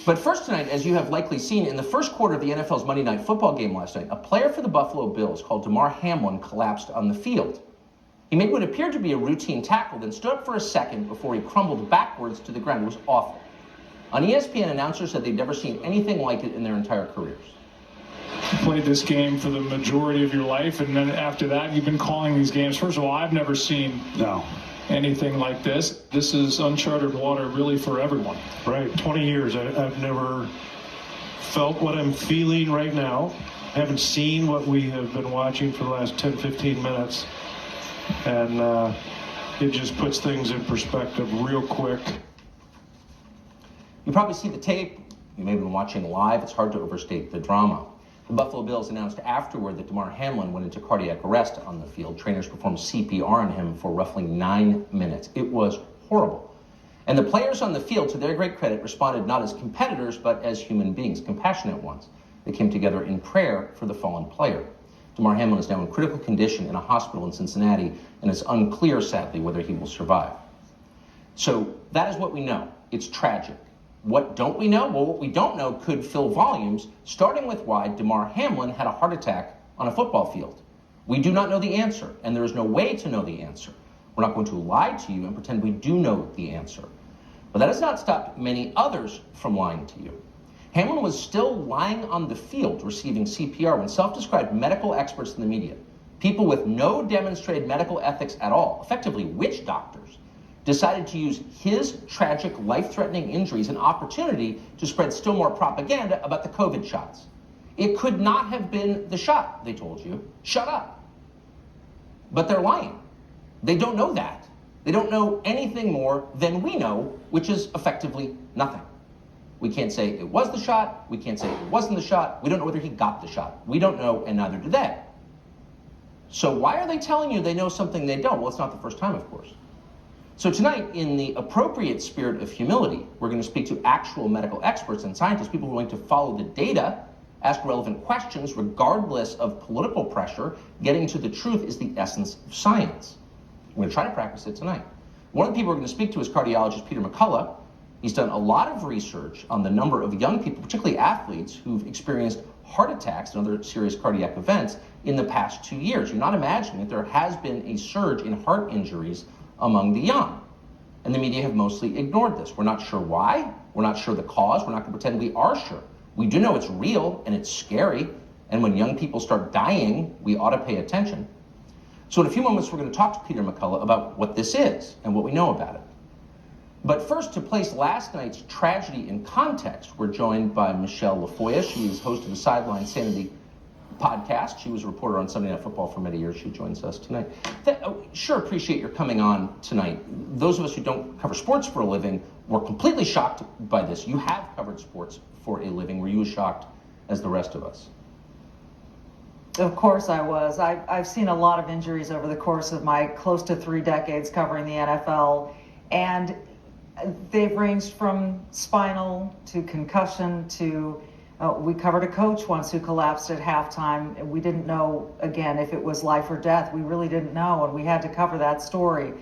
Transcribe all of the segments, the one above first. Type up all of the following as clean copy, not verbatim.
But first tonight, as you have likely seen, in the first quarter of the NFL's Monday Night Football game last night, a player for the Buffalo Bills called Damar Hamlin collapsed on the field. He made what appeared to be a routine tackle, then stood up for a second before he crumbled backwards to the ground. It was awful. On ESPN, announcers said they'd never seen anything like it in their entire careers. You played this game for the majority of your life, and then after that, you've been calling these games. First of all, I've never seen anything like this. This is uncharted water, really, for everyone. Right, 20 years. I've never felt what I'm feeling right now. I haven't seen what we have been watching for the last 10, 15 minutes. And it just puts things in perspective real quick. You probably see the tape. You may have been watching live. It's hard to overstate the drama. The Buffalo Bills announced afterward that Damar Hamlin went into cardiac arrest on the field. Trainers performed CPR on him for roughly 9 minutes. It was horrible. And the players on the field, to their great credit, responded not as competitors, but as human beings, compassionate ones. They came together in prayer for the fallen player. Damar Hamlin is now in critical condition in a hospital in Cincinnati, and it's unclear, sadly, whether he will survive. So that is what we know. It's tragic. What don't we know? Well, what we don't know could fill volumes, starting with why Damar Hamlin had a heart attack on a football field. We do not know the answer, and there is no way to know the answer. We're not going to lie to you and pretend we do know the answer. But that has not stopped many others from lying to you. Hamlin was still lying on the field receiving CPR when self-described medical experts in the media, people with no demonstrated medical ethics at all, effectively witch doctors, decided to use his tragic, life-threatening injuries an opportunity to spread still more propaganda about the COVID shots. It could not have been the shot, they told you. Shut up. But they're lying. They don't know that. They don't know anything more than we know, which is effectively nothing. We can't say it was the shot. We can't say it wasn't the shot. We don't know whether he got the shot. We don't know, and neither do they. So why are they telling you they know something they don't? Well, it's not the first time, of course. So tonight, in the appropriate spirit of humility, we're going to speak to actual medical experts and scientists, people willing to follow the data, ask relevant questions regardless of political pressure. Getting to the truth is the essence of science. We're going to try to practice it tonight. One of the people we're going to speak to is cardiologist Peter Macculough. He's done a lot of research on the number of young people, particularly athletes, who've experienced heart attacks and other serious cardiac events in the past 2 years. You're not imagining that there has been a surge in heart injuries among the young. And the media have mostly ignored this. We're not sure why. We're not sure the cause. We're not going to pretend we are sure. We do know it's real and it's scary. And when young people start dying, we ought to pay attention. So in a few moments, we're going to talk to Peter Macculough about what this is and what we know about it. But first, to place last night's tragedy in context, we're joined by Michelle Tafoya. She is host of the Sideline Sanity podcast. She was a reporter on Sunday Night Football for many years. She joins us tonight. Sure appreciate your coming on tonight. Those of us who don't cover sports for a living were completely shocked by this. You have covered sports for a living. Were you as shocked as the rest of us? Of course I was. I've seen a lot of injuries over the course of my close to 3 decades covering the NFL, and they've ranged from spinal to concussion to we covered a coach once who collapsed at halftime. We didn't know, again, if it was life or death. We really didn't know, and we had to cover that story.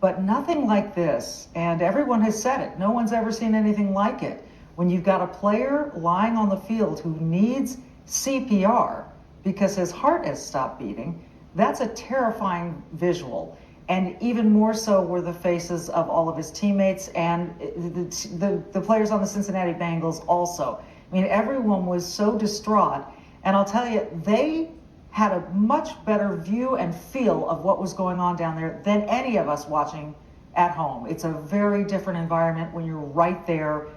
But nothing like this, and everyone has said it. No one's ever seen anything like it. When you've got a player lying on the field who needs CPR because his heart has stopped beating, that's a terrifying visual. And even more so were the faces of all of his teammates and the players on the Cincinnati Bengals also. I mean, everyone was so distraught. And I'll tell you, they had a much better view and feel of what was going on down there than any of us watching at home. It's a very different environment when you're right there,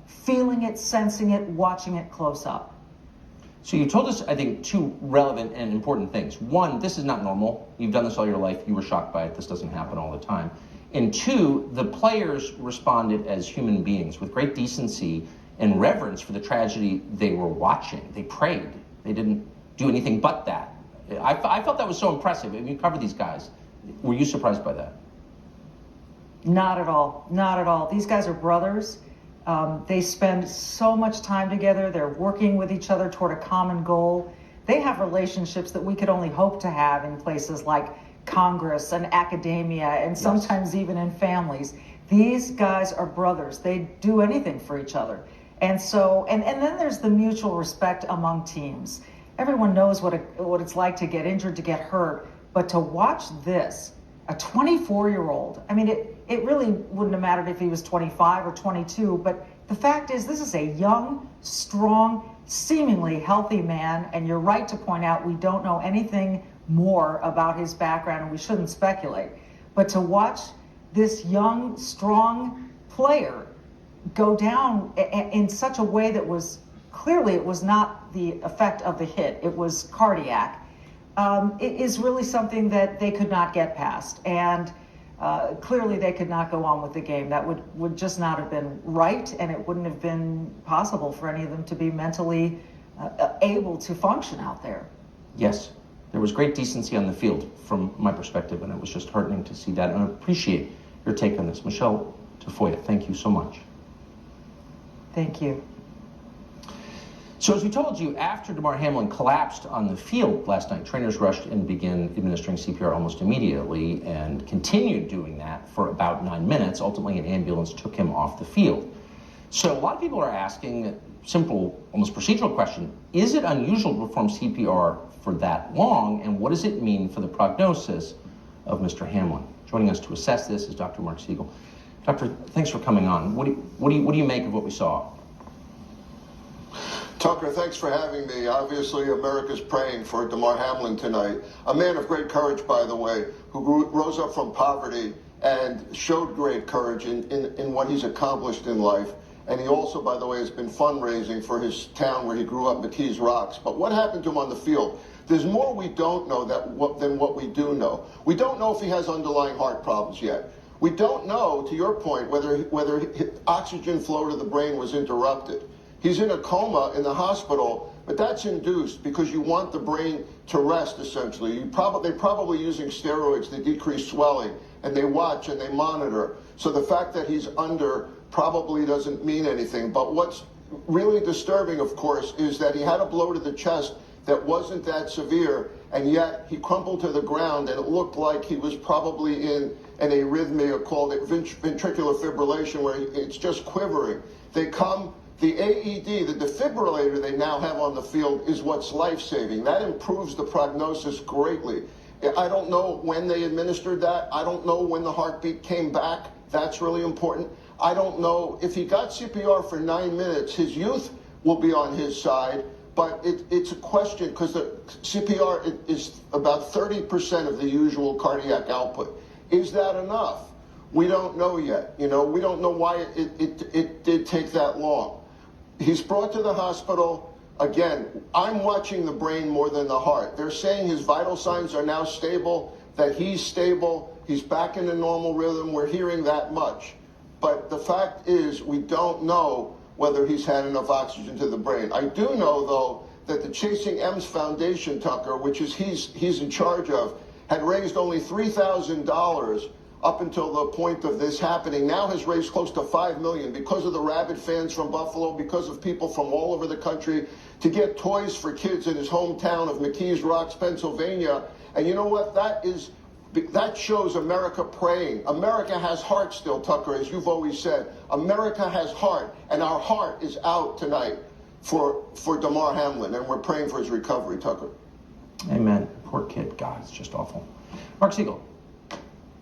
feeling it, sensing it, watching it close up. So you told us, I think, 2 relevant and important things. 1, this is not normal. You've done this all your life. You were shocked by it. This doesn't happen all the time. And 2, the players responded as human beings with great decency and reverence for the tragedy they were watching. They prayed. They didn't do anything but that. I felt that was so impressive. I mean, you cover these guys. Were you surprised by that? Not at all. Not at all. These guys are brothers. They spend so much time together. They're working with each other toward a common goal. They have relationships that we could only hope to have in places like Congress and academia and sometimes even in families. These guys are brothers. They do anything for each other. And so, and then there's the mutual respect among teams. Everyone knows what it's like to get injured, to get hurt, but to watch this, a 24-year-old, I mean, it really wouldn't have mattered if he was 25 or 22, but the fact is this is a young, strong, seemingly healthy man, and you're right to point out we don't know anything more about his background and we shouldn't speculate. But to watch this young, strong player go down in such a way that was clearly, it was not the effect of the hit, it was cardiac, it is really something that they could not get past. And clearly they could not go on with the game. That would just not have been right, and it wouldn't have been possible for any of them to be mentally able to function out there. Yes, there was great decency on the field from my perspective, and it was just heartening to see that, and I appreciate your take on this. Michelle Tafoya, thank you so much. Thank you. So as we told you, after Damar Hamlin collapsed on the field last night, trainers rushed and began administering CPR almost immediately and continued doing that for about 9 minutes. Ultimately, an ambulance took him off the field. So a lot of people are asking a simple, almost procedural question: is it unusual to perform CPR for that long, and what does it mean for the prognosis of Mr. Hamlin? Joining us to assess this is Dr. Marc Siegel. Doctor, thanks for coming on. What do you make of what we saw? Tucker, thanks for having me. Obviously, America's praying for Damar Hamlin tonight. A man of great courage, by the way, who rose up from poverty and showed great courage in what he's accomplished in life. And he also, by the way, has been fundraising for his town where he grew up, McKees Rocks. But what happened to him on the field? There's more we don't know than what we do know. We don't know if he has underlying heart problems yet. We don't know, to your point, whether oxygen flow to the brain was interrupted. He's in a coma in the hospital, but that's induced because you want the brain to rest, essentially. They're probably using steroids to decrease swelling, and they watch and they monitor. So the fact that he's under probably doesn't mean anything. But what's really disturbing, of course, is that he had a blow to the chest that wasn't that severe, and yet he crumpled to the ground, and it looked like he was probably in an arrhythmia called ventricular fibrillation, where it's just quivering. The AED, the defibrillator they now have on the field, is what's life-saving. That improves the prognosis greatly. I don't know when they administered that. I don't know when the heartbeat came back. That's really important. I don't know if he got CPR for 9 minutes. His youth will be on his side, but it's a question because the CPR is about 30% of the usual cardiac output. Is that enough? We don't know yet. We don't know why it did take that long. He's brought to the hospital. Again, I'm watching the brain more than the heart. They're saying his vital signs are now stable, that he's stable, he's back in a normal rhythm. We're hearing that much. But the fact is, we don't know whether he's had enough oxygen to the brain. I do know, though, that the Chasing M's Foundation, Tucker, which is he's in charge of, had raised only $3,000 up until the point of this happening, now has raised close to $5 million because of the rabid fans from Buffalo, because of people from all over the country, to get toys for kids in his hometown of McKees Rocks, Pennsylvania. And you know what? That shows America praying. America has heart still, Tucker, as you've always said. America has heart, and our heart is out tonight for Damar Hamlin, and we're praying for his recovery, Tucker. Amen. Poor kid. God, it's just awful. Marc Siegel,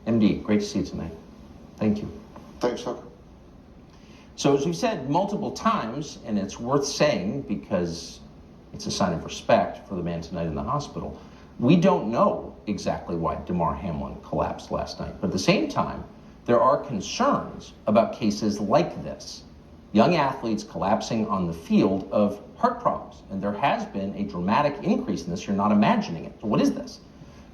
MD, great to see you tonight. Thank you. Thanks, Tucker. So as we've said multiple times, and it's worth saying because it's a sign of respect for the man tonight in the hospital, we don't know exactly why Damar Hamlin collapsed last night. But at the same time, there are concerns about cases like this. Young athletes collapsing on the field of heart problems. And there has been a dramatic increase in this. You're not imagining it. So what is this?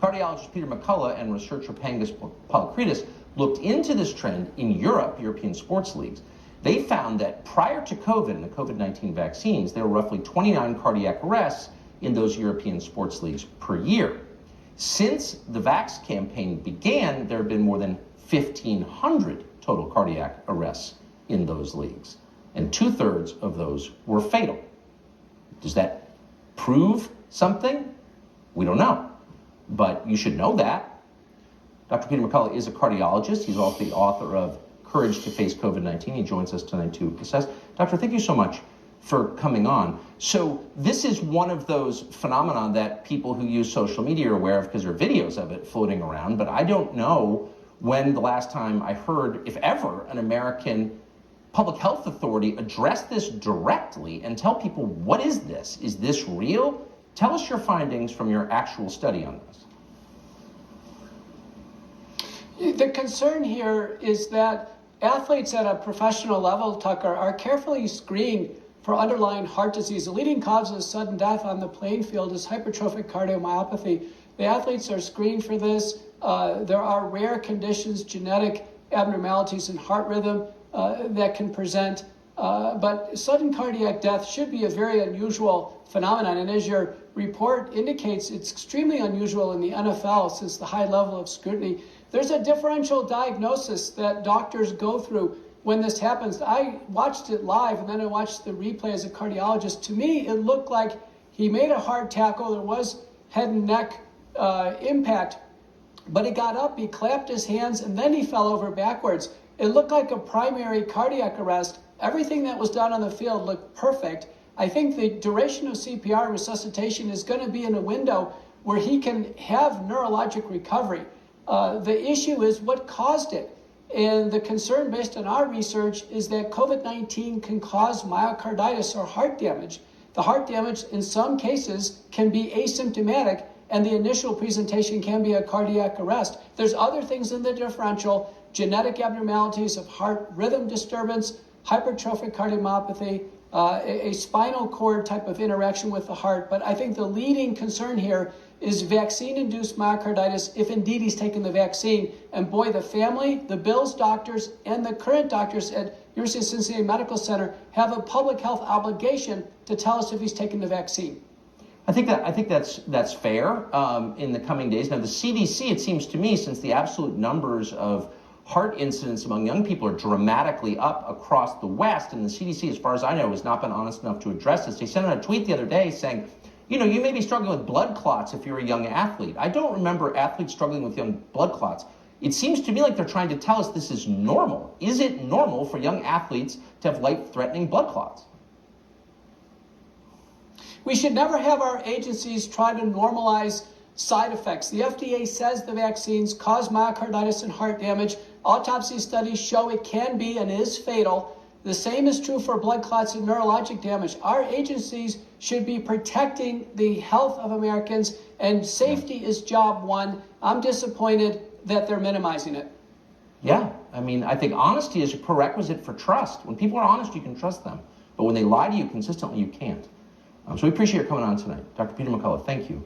Cardiologist Peter Macculough and researcher Pangis Polycretis looked into this trend in European sports leagues. They found that prior to COVID and the COVID-19 vaccines, there were roughly 29 cardiac arrests in those European sports leagues per year. Since the Vax campaign began, there have been more than 1,500 total cardiac arrests in those leagues, and 2/3 of those were fatal. Does that prove something? We don't know. But you should know that. Dr. Peter Macculough is a cardiologist. He's also the author of Courage to Face COVID-19. He joins us tonight to assess. Doctor, thank you so much for coming on. So this is one of those phenomena that people who use social media are aware of because there are videos of it floating around, but I don't know when the last time I heard, if ever, an American public health authority address this directly and tell people, what is this? Is this real? Tell us your findings from your actual study on this. The concern here is that athletes at a professional level, Tucker, are carefully screened for underlying heart disease. The leading cause of sudden death on the playing field is hypertrophic cardiomyopathy. The athletes are screened for this. There are rare conditions, genetic abnormalities in heart rhythm that can present. But sudden cardiac death should be a very unusual phenomenon. And as your report indicates, it's extremely unusual in the NFL since the high level of scrutiny. There's a differential diagnosis that doctors go through when this happens. I watched it live and then I watched the replay as a cardiologist. To me, it looked like he made a hard tackle. There was head and neck impact, but he got up, he clapped his hands, and then he fell over backwards. It looked like a primary cardiac arrest. Everything that was done on the field looked perfect. I think the duration of CPR resuscitation is going to be in a window where he can have neurologic recovery. The issue is what caused it. And the concern based on our research is that COVID-19 can cause myocarditis or heart damage. The heart damage in some cases can be asymptomatic and the initial presentation can be a cardiac arrest. There's other things in the differential, genetic abnormalities of heart rhythm disturbance, hypertrophic cardiomyopathy, a spinal cord type of interaction with the heart. But I think the leading concern here is vaccine-induced myocarditis if indeed he's taken the vaccine. And boy, the family, the Bills doctors, and the current doctors at University of Cincinnati Medical Center have a public health obligation to tell us if he's taken the vaccine. I think that's fair in the coming days. Now, the CDC, it seems to me, since the absolute numbers of heart incidents among young people are dramatically up across the West, and the CDC, as far as I know, has not been honest enough to address this. They sent out a tweet the other day saying, you may be struggling with blood clots if you're a young athlete. I don't remember athletes struggling with young blood clots. It seems to me like they're trying to tell us this is normal. Is it normal for young athletes to have life-threatening blood clots? We should never have our agencies try to normalize side effects. The FDA says the vaccines cause myocarditis and heart damage. Autopsy studies show it can be and is fatal. The same is true for blood clots and neurologic damage. Our agencies should be protecting the health of Americans, and safety is job one. I'm disappointed that they're minimizing it. Yeah, I think honesty is a prerequisite for trust. When people are honest, you can trust them. But when they lie to you consistently, you can't. So we appreciate your coming on tonight. Dr. Peter Macculough, thank you.